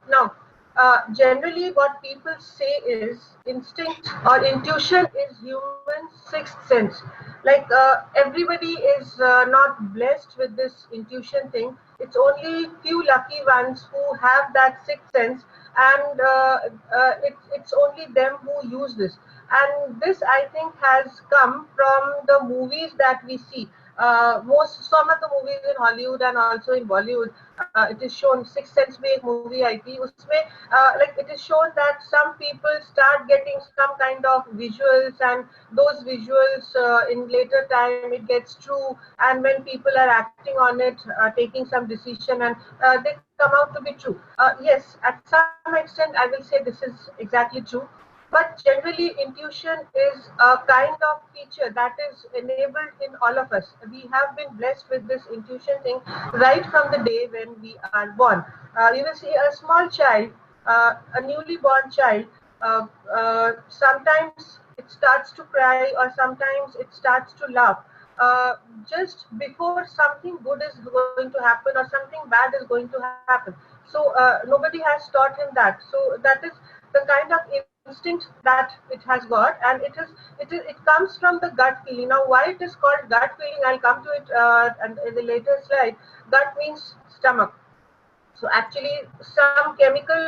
Now, generally, what people say is instinct or intuition is human sixth sense. Like everybody is not blessed with this intuition thing. It's only few lucky ones who have that sixth sense, and it's only them who use this. And this, I think, has come from the movies that we see. Some of the movies in Hollywood and also in Bollywood, it is shown. Sixth Sense में एक movie आई थी उसमें like it is shown that some people start getting some kind of visuals, and those visuals in later time it gets true, and when people are acting on it, taking some decision, and they come out to be true. Yes, at some extent I will say this is exactly true, but generally intuition is a kind of feature that is enabled in all of us. We have been blessed with this intuition thing right from the day when we are born. You will see a small child, a newly born child, sometimes it starts to cry or sometimes it starts to laugh. Uh, just before something good is going to happen or something bad is going to happen. So nobody has taught him that. So that is the kind of instinct that it has got, and it comes from the gut feeling. Now, why it is called gut feeling, I'll come to it and in the later slide. Gut means stomach. So actually some chemical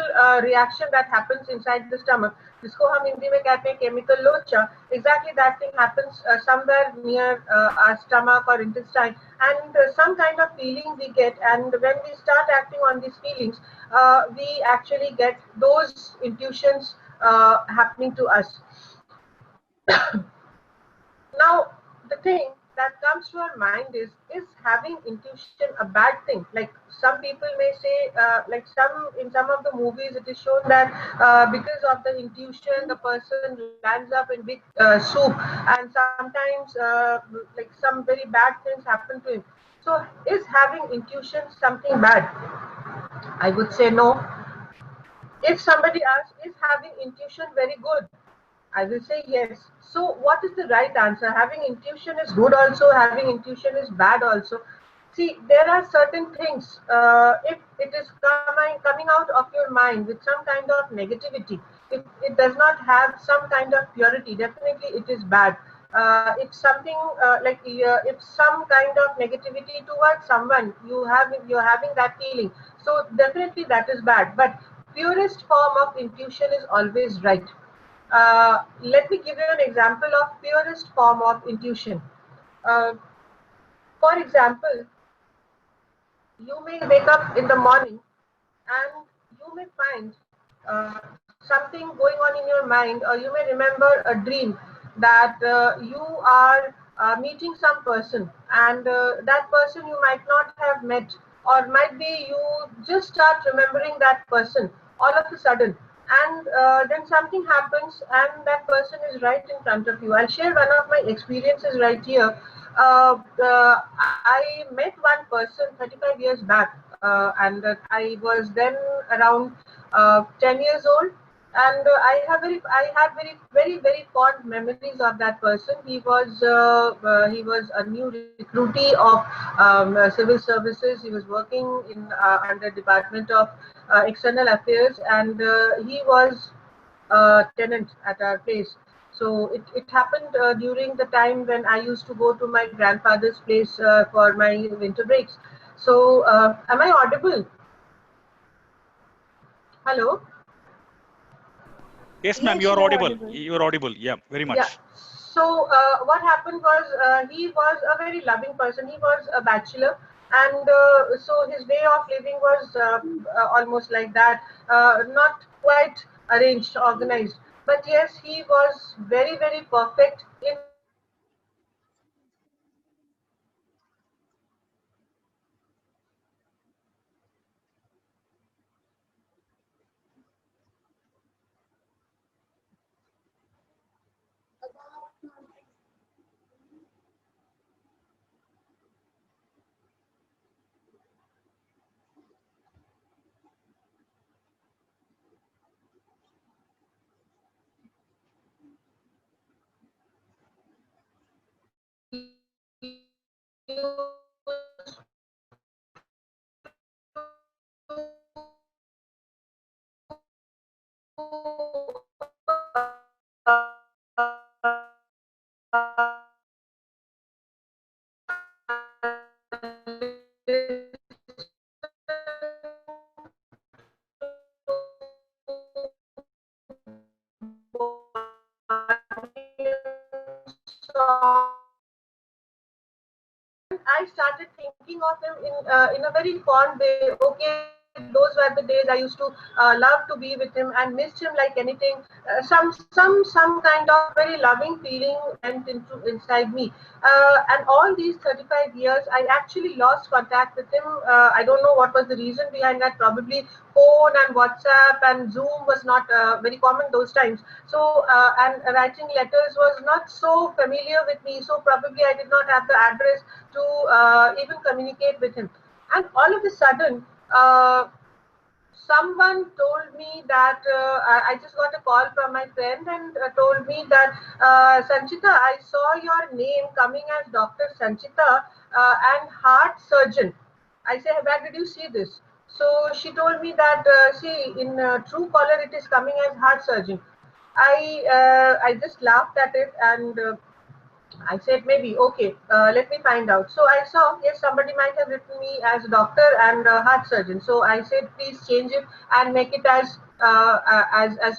reaction that happens inside the stomach, जिसको हम हिंदी में कहते हैं chemical लोचा, exactly that thing happens somewhere near our stomach or intestine, and some kind of feeling we get, and when we start acting on these feelings, we actually get those intuitions happening to us. Now, the thing that comes to our mind is having intuition a bad thing? Like some people may say, like some of the movies, it is shown that because of the intuition, the person lands up in big soup, and sometimes like some very bad things happen to him. So, is having intuition something bad? I would say no. If somebody asks, is having intuition very good? I will say yes. So, what is the right answer? Having intuition is good also, having intuition is bad also. See, there are certain things, if it is coming out of your mind with some kind of negativity, if it does not have some kind of purity, definitely it is bad. If something if some kind of negativity towards someone, you're having that feeling, so definitely that is bad. But purest form of intuition is always right. Let me give you an example of purest form of intuition. Uh, for example, you may wake up in the morning and you may find something going on in your mind, or you may remember a dream that you are meeting some person, and that person you might not have met, or might be you just start remembering that person all of a sudden, and then something happens and that person is right in front of you. I'll share one of my experiences right here. I met one person 35 years back, and I was then around 10 years old, and I had very fond memories of that person. He was a new recruitee of civil services. He was working in under Department of External Affairs, and he was tenant at our place. So it happened during the time when I used to go to my grandfather's place for my winter breaks. So am I audible? Hello? Yes, ma'am, you Yes, are you are audible. audible. You are audible. Yeah, very Yeah. much. So what happened was he was a very loving person. He was a bachelor, and so his way of living was almost like that, not quite arranged, organized. But yes, he was very perfect in his way of living. of him in a very fond way. Okay, those were the days I used to love to be with him and missed him like anything. Some kind of very loving feeling went into inside me. And all these 35 years, I actually lost contact with him. I don't know what was the reason behind that. Probably phone and WhatsApp and Zoom was not very common those times. So and writing letters was not so familiar with me. So probably I did not have the address to even communicate with him. And all of a sudden, someone told me that I just got a call from my friend and told me that Sanchita, I saw your name coming as Dr. Sanchita and heart surgeon. I say, where did you see this? So she told me that see in Truecaller it is coming as heart surgeon. I just laughed at it and I said maybe okay. Let me find out. So I saw yes, somebody might have written me as doctor and heart surgeon. So I said please change it and make it as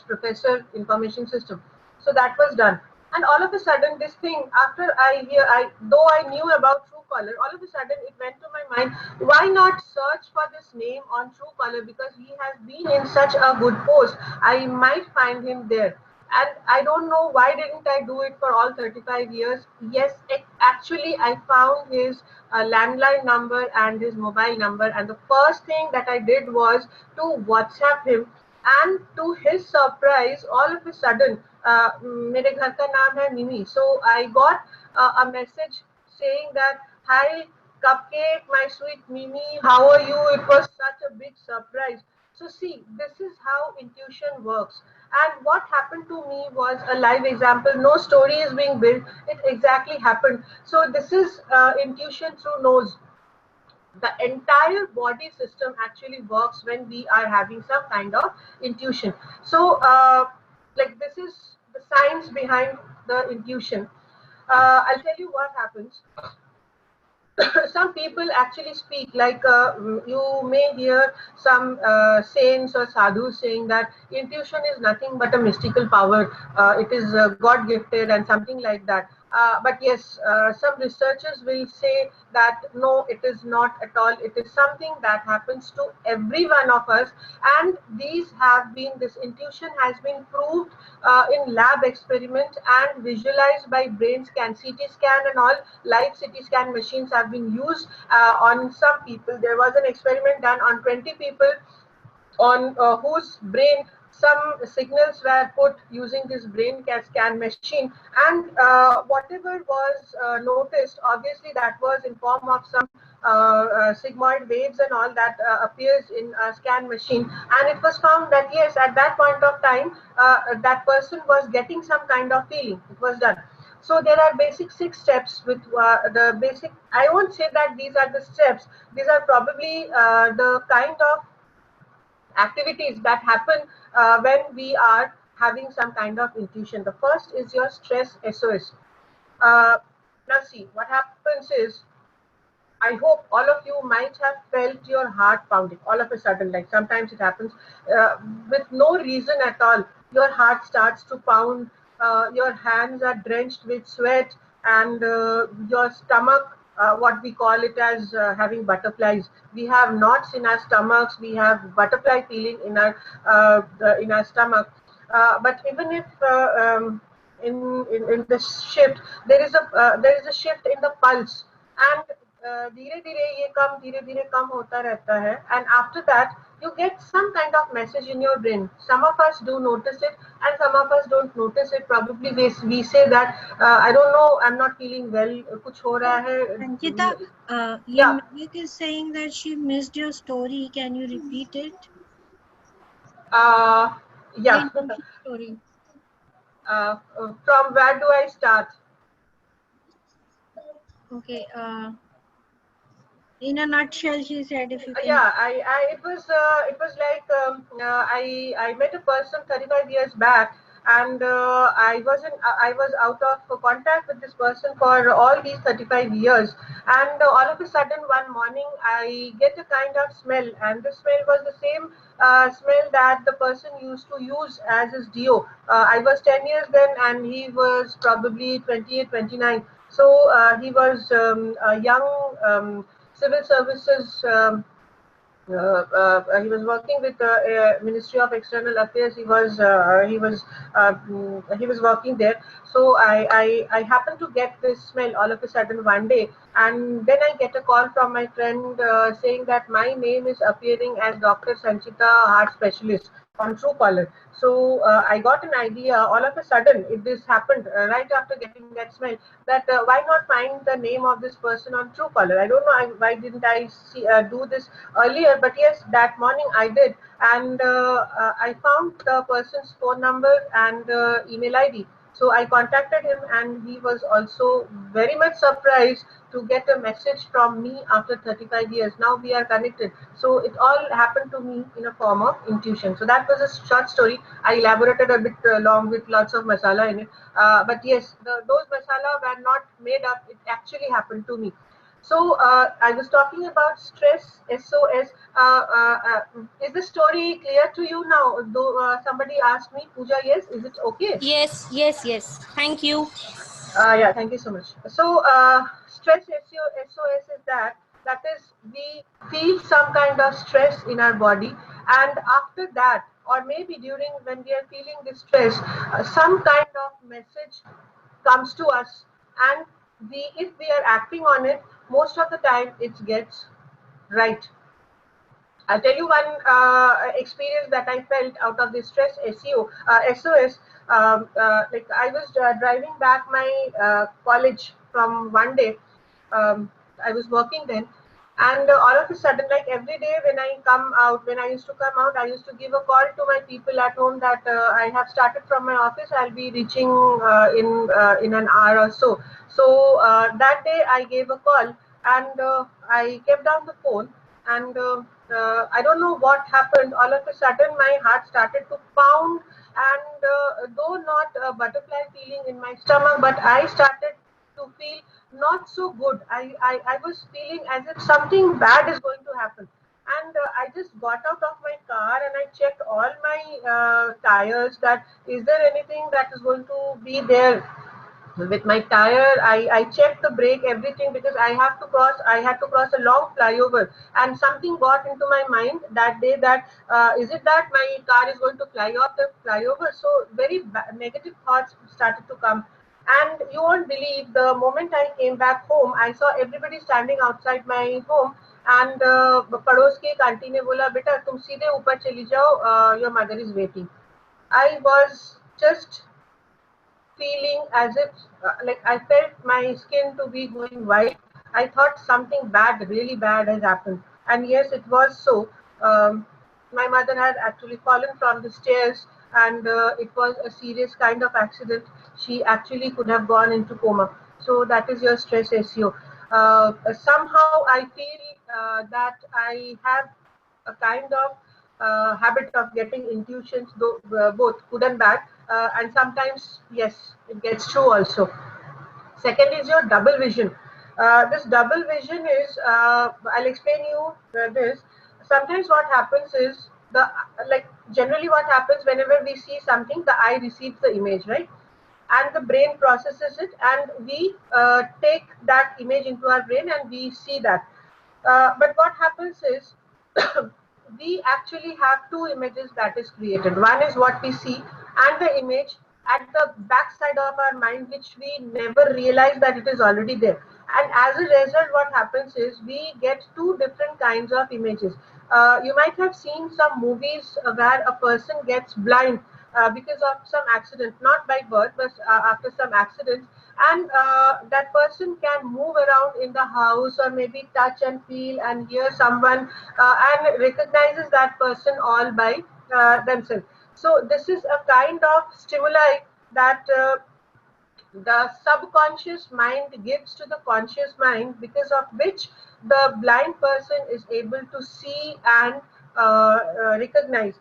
professor information system. So that was done. And all of a sudden, this thing after I though I knew about Truecaller, all of a sudden it went to my mind. Why not search for this name on Truecaller because he has been in such a good post. I might find him there and I don't know why didn't I do it for all 35 years. Yes, actually I found his landline number and his mobile number, and the first thing that I did was to WhatsApp him. And to his surprise, all of a sudden मेरे घर का नाम है Mimi, so I got a message saying that hi Cupcake, my sweet Mimi, how are you? It was such a big surprise. So see, this is how intuition works. And what happened to me was a live example. No story is being built. It exactly happened. So this is intuition through nose. The entire body system actually works when we are having some kind of intuition. So like this is the science behind the intuition. I'll tell you what happens. Some people actually speak like you may hear some saints or sadhus saying that intuition is nothing but a mystical power. It is God gifted and something like that. But yes, some researchers will say that no, it is not at all. It is something that happens to every one of us, and this intuition has been proved in lab experiments and visualized by brain scan, CT scan, and all live CT scan machines have been used on some people. There was an experiment done on 20 people on whose brain some signals were put using this brain scan machine, and whatever was noticed, obviously that was in form of some sigmoid waves and all that appears in a scan machine, and it was found that yes, at that point of time that person was getting some kind of feeling. It was done. So there are basic 6 steps with the basic. I won't say that these are the steps. These are probably the kind of activities that happen when we are having some kind of intuition. The first is your stress SOS. Now see, what happens is, I hope all of you might have felt your heart pounding all of a sudden. Like sometimes it happens with no reason at all. Your heart starts to pound, your hands are drenched with sweat, and your stomach, what we call it as having butterflies. We have knots in our stomachs. We have butterfly feeling in our stomach. But even if in the shift, there is a shift in the pulse, and धीरे धीरे ये कम धीरे धीरे कम होता रहता है, and after that you get some kind of message in your brain. Some of us do notice it and some of us don't notice it. Probably we say that I don't know, I'm not feeling well, कुछ हो रहा है. Sanchita, Yeah. Malik is saying that she missed your story. Can you repeat it? uh, The yeah. intuition story. From where do I start? Okay. In a nutshell, she said, if you can. Yeah, it was like I met a person 35 years back, and I was out of contact with this person for all these 35 years, and all of a sudden one morning I get a kind of smell, and the smell was the same smell that the person used to use as his deo. I was 10 years then, and he was probably 28, 29. So he was a young civil services. He was working with the Ministry of External Affairs. He was working there. So I happened to get this smell all of a sudden one day, and then I get a call from my friend saying that my name is appearing as Dr. Sanchita, heart specialist on Truecaller. So I got an idea all of a sudden. If this happened right after getting that smell, that why not find the name of this person on Truecaller? I don't know why didn't I do this earlier, but yes, that morning I did, and I found the person's phone number and email ID. So I contacted him, and he was also very much surprised to get a message from me after 35 years. Now we are connected. So it all happened to me in a form of intuition. So that was a short story. I elaborated a bit long with lots of masala in it. But yes, those masala were not made up. It actually happened to me. So I was talking about stress, SOS. Is the story clear to you now? Though somebody asked me, Pooja, yes, is it okay? Yes, yes, yes. Thank you. Yeah, thank you so much. So, stress SOS is that is we feel some kind of stress in our body, and after that, or maybe during when we are feeling this stress, some kind of message comes to us, and we if we are acting on it, most of the time it gets right. I'll tell you one experience that I felt out of this stress SOS. Like I was driving back my college from one day. Um, I was working then, and all of a sudden, like every day when I used to come out, I used to give a call to my people at home that I have started from my office. I'll be reaching in an hour or so. So that day I gave a call, and I kept down the phone, and I don't know what happened. All of a sudden, my heart started to pound, and though not a butterfly feeling in my stomach, but I started to feel not so good. I was feeling as if something bad is going to happen. And I just got out of my car and I checked all my tires that is there anything that is going to be there with my tire. I checked the brake, everything, because I had to cross a long flyover, and something got into my mind that day that is it that my car is going to fly off the flyover. So very negative thoughts started to come, and you won't believe, the moment I came back home, I saw everybody standing outside my home, and पड़ोस की एक aunty ने बोला बेटा तुम सीधे ऊपर चली जाओ, your mother is waiting. I was just feeling as if like I felt my skin to be going white. I thought something bad, really bad has happened. And yes, it was so. My mother had actually fallen from the stairs, and it was a serious kind of accident. She actually could have gone into coma. So that is your stress SEO. Somehow I feel that I have a kind of habit of getting intuitions, both good and bad, and sometimes, yes, it gets true also. Second is your double vision. This double vision is, I'll explain you this. Sometimes what happens is like generally what happens whenever we see something, the eye receives the image, right? And the brain processes it, and we take that image into our brain and we see that. But what happens is we actually have two images that is created. One is what we see, and the image at the back side of our mind, which we never realize that it is already there. And as a result, what happens is we get two different kinds of images. You might have seen some movies where a person gets blind because of some accident, not by birth, but after some accident, and that person can move around in the house or maybe touch and feel and hear someone and recognizes that person all by themselves. So this is a kind of stimuli that the subconscious mind gives to the conscious mind, because of which the blind person is able to see and recognize.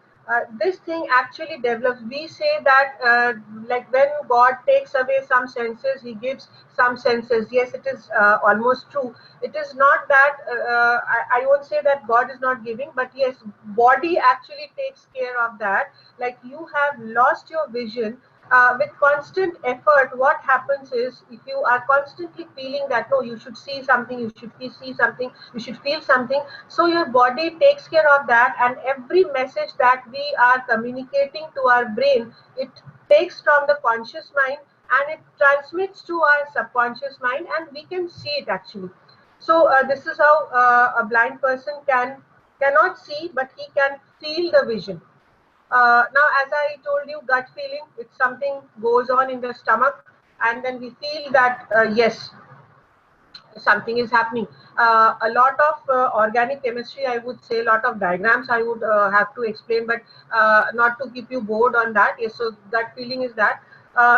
This thing actually develops. We say that like when God takes away some senses, he gives some senses. Yes, it is almost true. It is not that I won't say that God is not giving, but yes, body actually takes care of that. Like you have lost your vision, With constant effort, what happens is, if you are constantly feeling that no, you should see something, you should see something, you should feel something, so your body takes care of that, and every message that we are communicating to our brain, it takes from the conscious mind and it transmits to our subconscious mind, and we can see it actually. So this is how a blind person cannot see, but he can feel the vision. Now, as I told you, gut feeling, it's something goes on in the stomach, and then we feel that yes, something is happening. A lot of organic chemistry, I would say, a lot of diagrams I would have to explain, but not to keep you bored on that. Yes, so that feeling is that.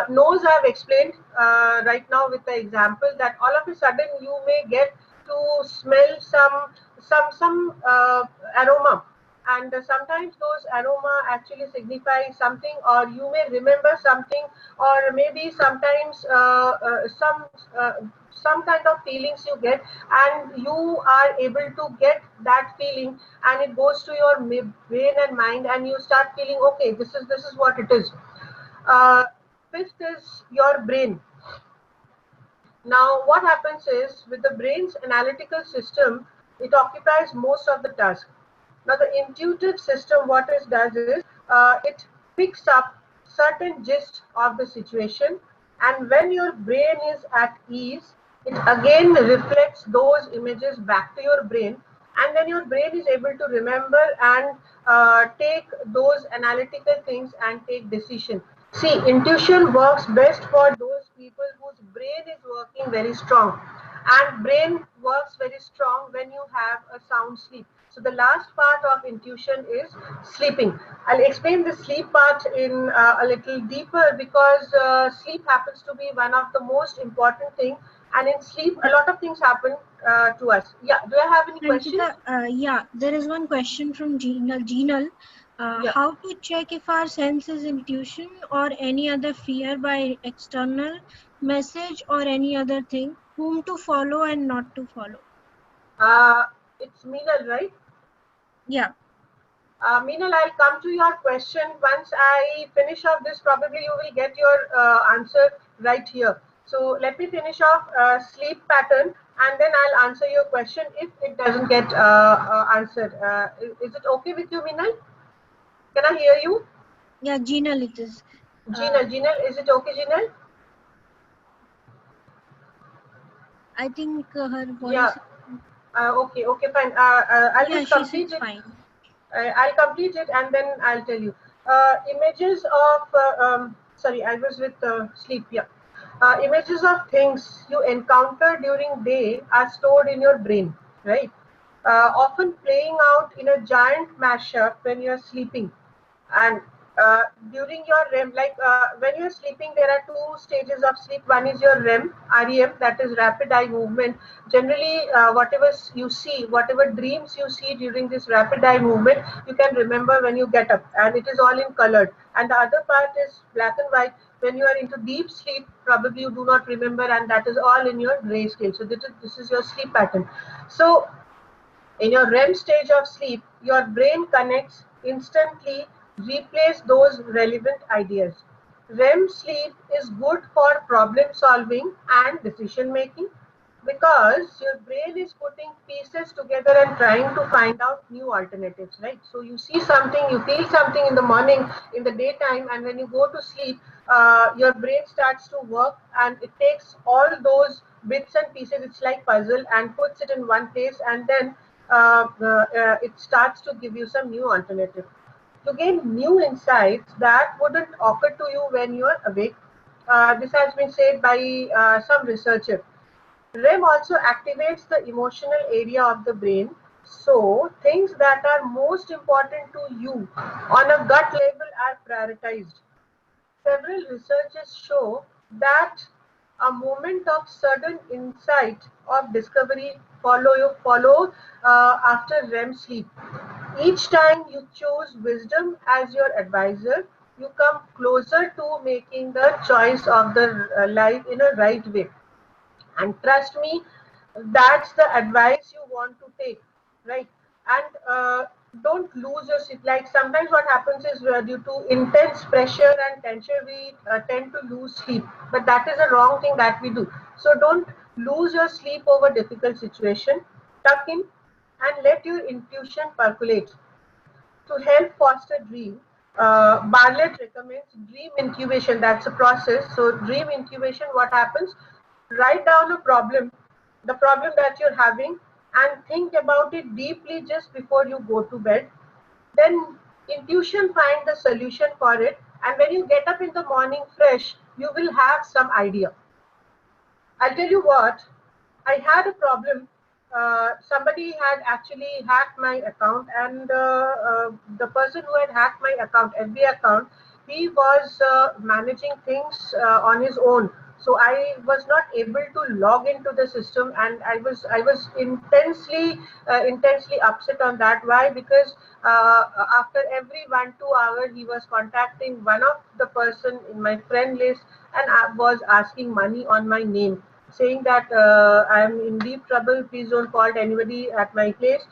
Nose I have explained right now with the example that all of a sudden you may get to smell some aroma, and sometimes those aroma actually signify something, or you may remember something, or maybe sometimes uh, some kind of feelings you get, and you are able to get that feeling, and it goes to your brain and mind, and you start feeling okay, this is what it is. uh, Fifth is your brain. Now, what happens is, with the brain's analytical system, it occupies most of the task. Now, the intuitive system, what it does is, it picks up certain gist of the situation, and when your brain is at ease, it again reflects those images back to your brain, and then your brain is able to remember and take those analytical things and take decision. See, intuition works best for those people whose brain is working very strong, and brain works very strong when you have a sound sleep. So the last part of intuition is sleeping. I'll explain the sleep part in a little deeper, because sleep happens to be one of the most important thing, and in sleep a Yeah, lot of things happen to us. Yeah, do I have any questions? Sanchita, yeah, there is one question from Geenal. Yeah. How to check if our sense is intuition or any other fear by external message or any other thing? Whom to follow and not to follow? uh, it's Meenal, right? Yeah, Meenal, I'll come to your question once I finish off this. Probably you will get your answer right here. So let me finish off sleep pattern, and then I'll answer your question if it doesn't get answered. Is it okay with you, Meenal? Can I hear you? yeah, Geenal it is. Uh, Jinal, is it okay, Jinal? I think her Yeah. voice. Okay, okay, fine. I'll Yeah, just she complete seems it. fine. I'll complete it and then I'll tell you. Images of, sorry, I was with sleep, yeah. Images of things you encounter during day are stored in your brain, right? Often playing out in a giant mashup when you're sleeping. And uh, during your REM, like when you're sleeping, there are two stages of sleep. One is your REM, that is rapid eye movement. Generally, whatever you see, whatever dreams you see during this rapid eye movement, you can remember when you get up, and it is all in colored. And the other part is black and white. When you are into deep sleep, probably you do not remember, and that is all in your grayscale. So this is your sleep pattern. So in your REM stage of sleep, your brain connects instantly, replays those relevant ideas. REM sleep is good for problem solving and decision making, because your brain is putting pieces together and trying to find out new alternatives, right? So you see something, you feel something in the morning, in the daytime, and when you go to sleep, your brain starts to work, and it takes all those bits and pieces, it's like puzzle, and puts it in one place, and then it starts to give you some new alternative. You gain new insights that wouldn't occur to you when you're awake. This has been said by some researcher. REM also activates the emotional area of the brain. So, things that are most important to you on a gut level are prioritized. Several researches show that a moment of sudden insight of discovery follow after REM sleep. Each time you choose wisdom as your advisor, you come closer to making the choice of the life in a right way. And trust me, that's the advice you want to take, right? And don't lose your sleep. Like sometimes what happens is due to intense pressure and tension, we tend to lose sleep. But that is a wrong thing that we do. So don't lose your sleep over difficult situation. Tuck in and let your intuition percolate. To help foster dream, Bartlett recommends dream incubation. That's a process. So dream incubation, what happens? Write down the problem that you're having, and think about it deeply just before you go to bed. Then intuition find the solution for it, and when you get up in the morning fresh, you will have some idea. I'll tell you what, I had a problem. Somebody had actually hacked my account, and the person who had hacked my account, FB account, he was managing things on his own. So I was not able to log into the system, and I was intensely upset on that. Why? Because after every 1 2 hour, he was contacting one of the person in my friend list, and was asking money on my name, saying that I am in deep trouble. Please don't call anybody at my place.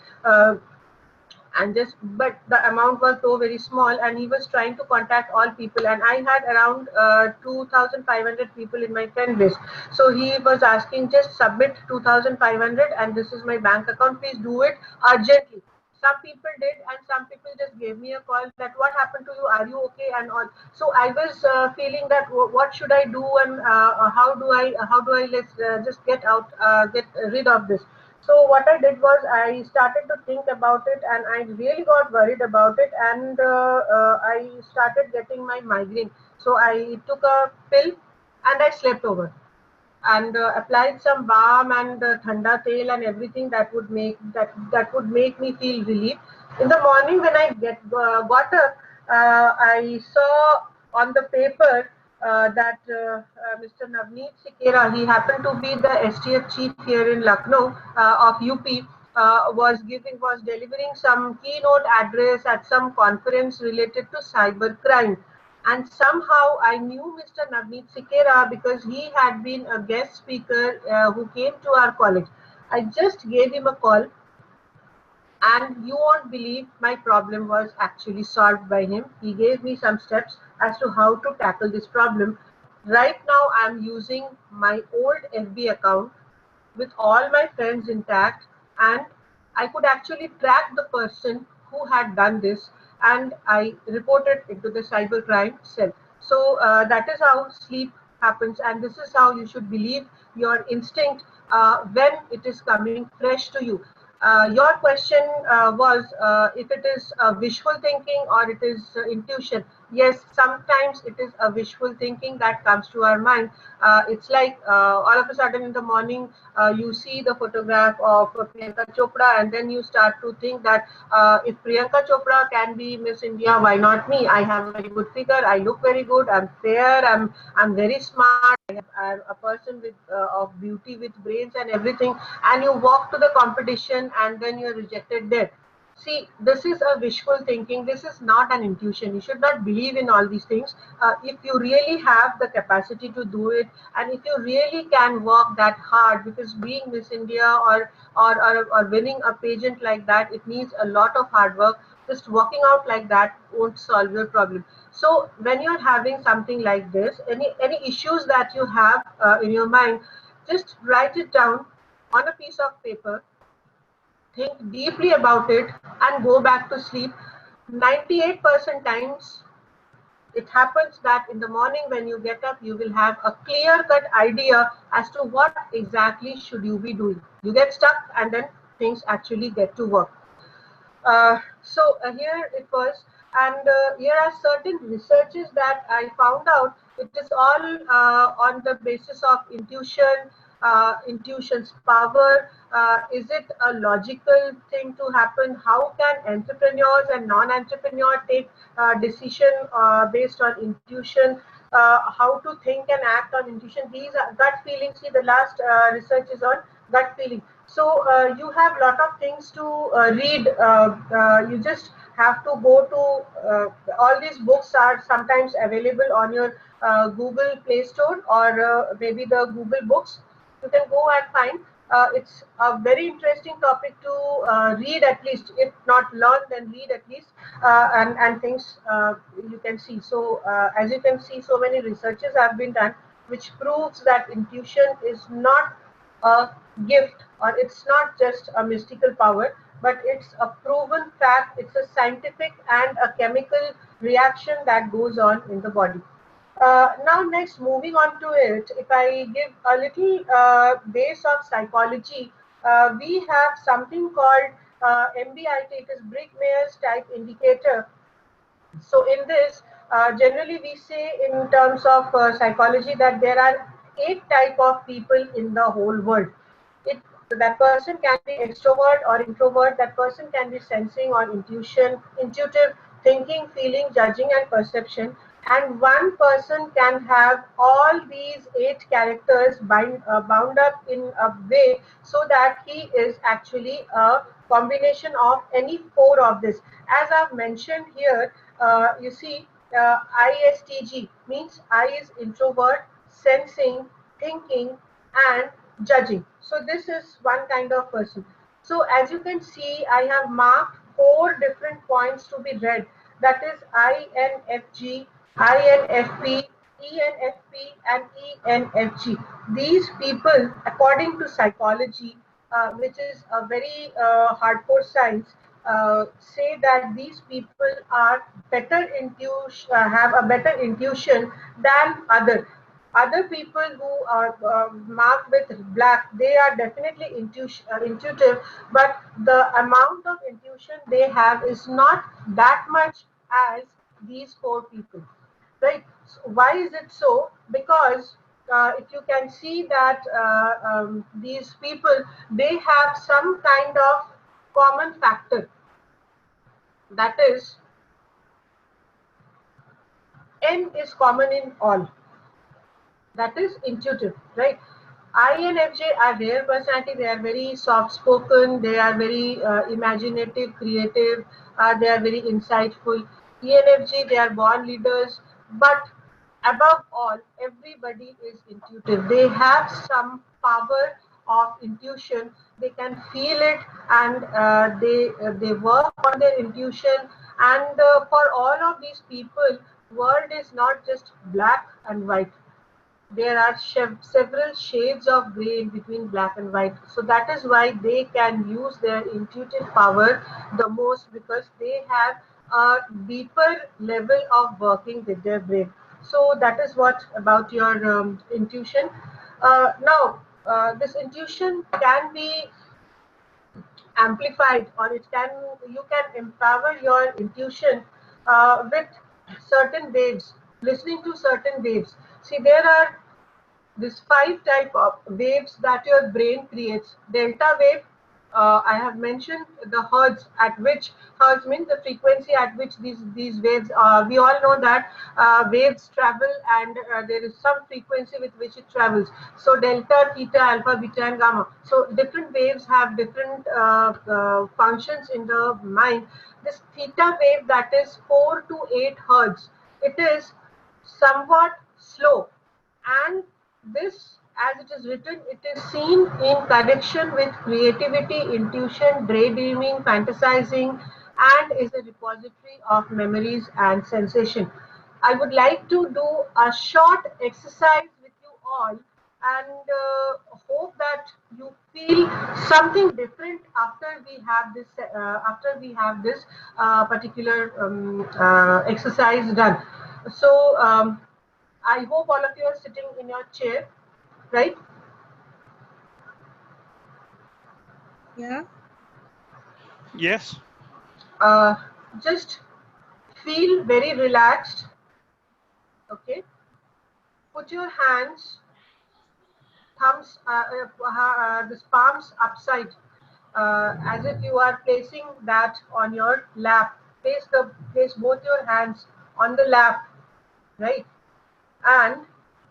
And just, but the amount was so very small, and he was trying to contact all people, and I had around 2500 people in my friend list. So he was asking, just submit 2500, and this is my bank account, please do it urgently. Some people did, and some people just gave me a call that what happened to you, are you okay, and all. So I was feeling that what should I do, and how do I let's just get rid of this. So what I did was I started to think about it, and I really got worried about it, and I started getting my migraine. So I took a pill and I slept over, and applied some balm and thanda tel and everything that would make me feel relief. In the morning when I got up, I saw on the paper that Mr. Navneet Sikera, he happened to be the STF chief here in Lucknow of UP, was delivering some keynote address at some conference related to cyber crime. And somehow I knew Mr. Navneet Sikera because he had been a guest speaker who came to our college. I just gave him a call, and you won't believe my problem was actually solved by him. He gave me some steps as to how to tackle this problem. Right now, I'm using my old FB account with all my friends intact, and I could actually track the person who had done this, and I reported it to the cybercrime cell. So that is how sleep happens, and this is how you should believe your instinct when it is coming fresh to you. Your question was if it is visual thinking or it is intuition. Yes, sometimes it is a visual thinking that comes to our mind. It's like all of a sudden in the morning, you see the photograph of Priyanka Chopra, and then you start to think that if Priyanka Chopra can be Miss India, why not me? I have a very good figure. I look very good. I'm fair. I'm very smart. I'm a person with of beauty with brains and everything. And you walk to the competition, and then you're rejected there. See, this is a wishful thinking. This is not an intuition. You should not believe in all these things. If you really have the capacity to do it, and if you really can work that hard, because being Miss India or winning a pageant like that, it needs a lot of hard work. Just walking out like that won't solve your problem. So when you're having something like this, any issues that you have in your mind, just write it down on a piece of paper, think deeply about it, and go back to sleep. 98% times it happens that in the morning when you get up, you will have a clear cut idea as to what exactly should you be doing. You get stuck, and then things actually get to work. So here it was, and here are certain researches that I found out. It is all on the basis of intuition, intuition's power. Is it a logical thing to happen? How can entrepreneurs and non-entrepreneurs take decision based on intuition? How to think and act on intuition? These are gut feelings. See, the last research is on gut feeling. So you have lot of things to read. You just have to go to all these books are sometimes available on your Google Play Store, or maybe the Google Books. You can go and find. It's a very interesting topic to read, at least, if not learn, then read at least, and things you can see. So, as you can see, so many researches have been done, which proves that intuition is not a gift, or it's not just a mystical power, but it's a proven fact. It's a scientific and a chemical reaction that goes on in the body. Now, next, moving on to it, if I give a little base of psychology, we have something called MBIT, it is Brick-Myers type indicator. So in this, generally we say in terms of psychology that there are 8 type of people in the whole world. It That person can be extrovert or introvert. That person can be sensing or intuitive, thinking, feeling, judging, and perception. And one person can have all these 8 characters bound up in a way so that he is actually a combination of any 4 of this. As I've mentioned here, you see, ISTG means I is introvert, sensing, thinking, and judging. So this is one kind of person. So as you can see, I have marked 4 different points to be read. That is INFG, INFP, ENFP, and ENFG. These people, according to psychology, which is a very hardcore science, say that these people are better intuition, have a better intuition than other people who are marked with black. They are definitely intuitive, but the amount of intuition they have is not that much as these 4 people, right? So why is it so? Because if you can see that these people, they have some kind of common factor, that is, N is common in all, that is intuitive, right? INFJ are rare personality. They are very soft spoken. They are very imaginative, creative. They are very insightful. ENFG, they are born leaders. But above all, everybody is intuitive. They have some power of intuition. They can feel it, and they work on their intuition. And for all of these people, world is not just black and white. There are several shades of gray in between black and white. So that is why they can use their intuitive power the most, because they have a deeper level of working with their brain. So that is what about your intuition. Now, this intuition can be amplified, or it can you can empower your intuition with certain waves, listening to certain waves. See, there are these 5 type of waves that your brain creates. Delta wave, I have mentioned the hertz at which, hertz means the frequency at which these waves. We all know that waves travel, and there is some frequency with which it travels. So delta, theta, alpha, beta, and gamma. So different waves have different functions in the mind. This theta wave, that is 4 to 8 hertz. It is somewhat slow, and this, as it is written, it is seen in connection with creativity, intuition, daydreaming, fantasizing, and is a repository of memories and sensation. I would like to do a short exercise with you all, and hope that you feel something different after we have this particular exercise done. So I hope all of you are sitting in your chair, right? Yeah. Yes. Uh, just feel very relaxed. Okay. Put your hands, thumbs, this palms upside, as if you are placing that on your lap. Place both your hands on the lap, right? And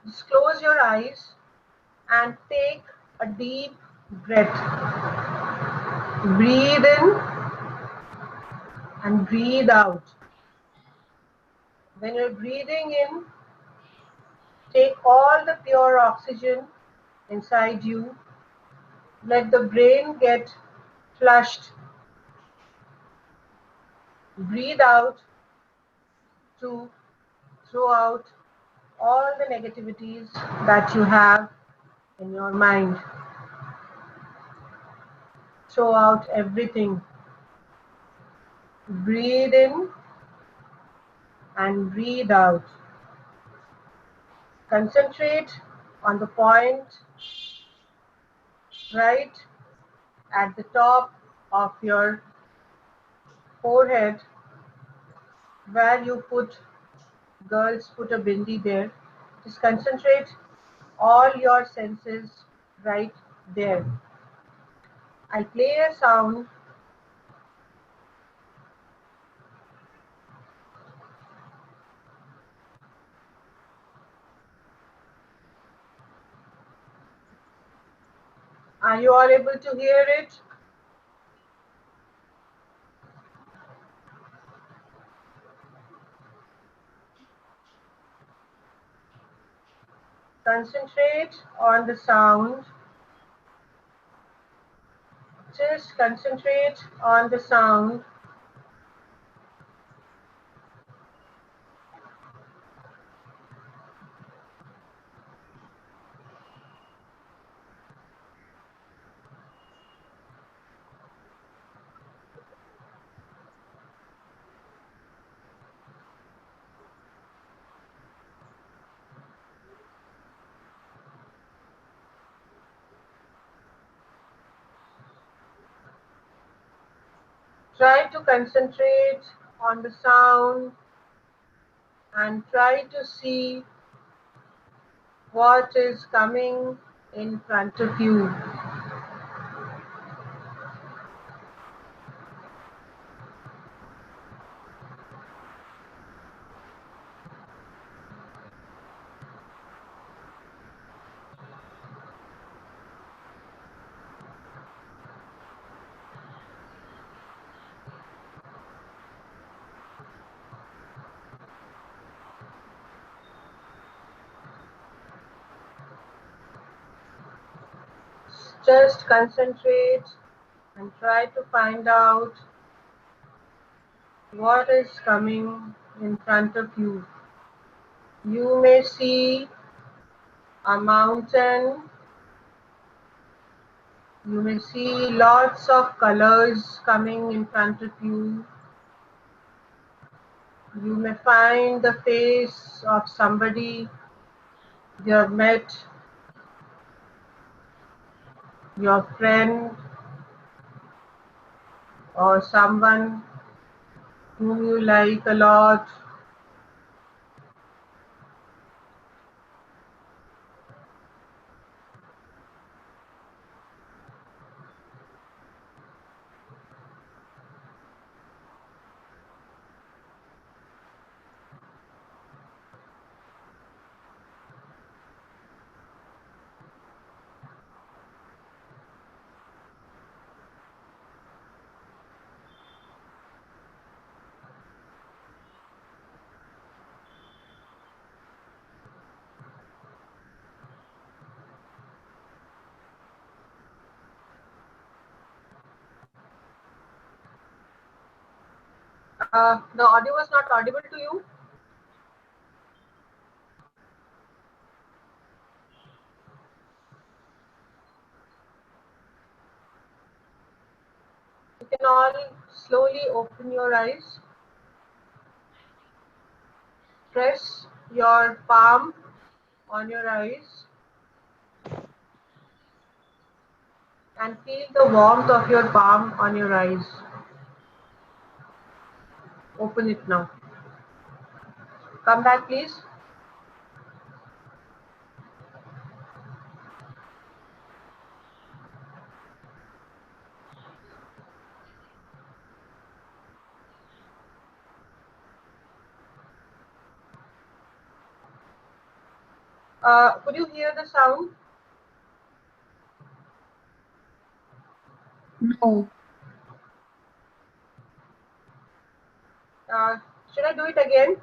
just close your eyes and take a deep breath. Breathe in and breathe out. When you're breathing in, take all the pure oxygen inside you, Let the brain get flushed. Breathe out to throw out all the negativities that you have in your mind. Throw out everything. Breathe in and breathe out. Concentrate on the point right at the top of your forehead where you put, girls put a bindi there. Just concentrate all your senses right there. I'll play a sound. Are you all able to hear it? Concentrate on the sound. Just concentrate on the sound. Try to concentrate on the sound and try to see what is coming in front of you. Just concentrate and try to find out what is coming in front of you. You may see a mountain. You may see lots of colors coming in front of you. You may find the face of somebody you have met, your friend, or someone whom you like a lot. The audio was not audible to you. You can all slowly open your eyes. Press your palm on your eyes and feel the warmth of your palm on your eyes. Open it now. Come back, please. Could you hear the sound? No. Should I do it again?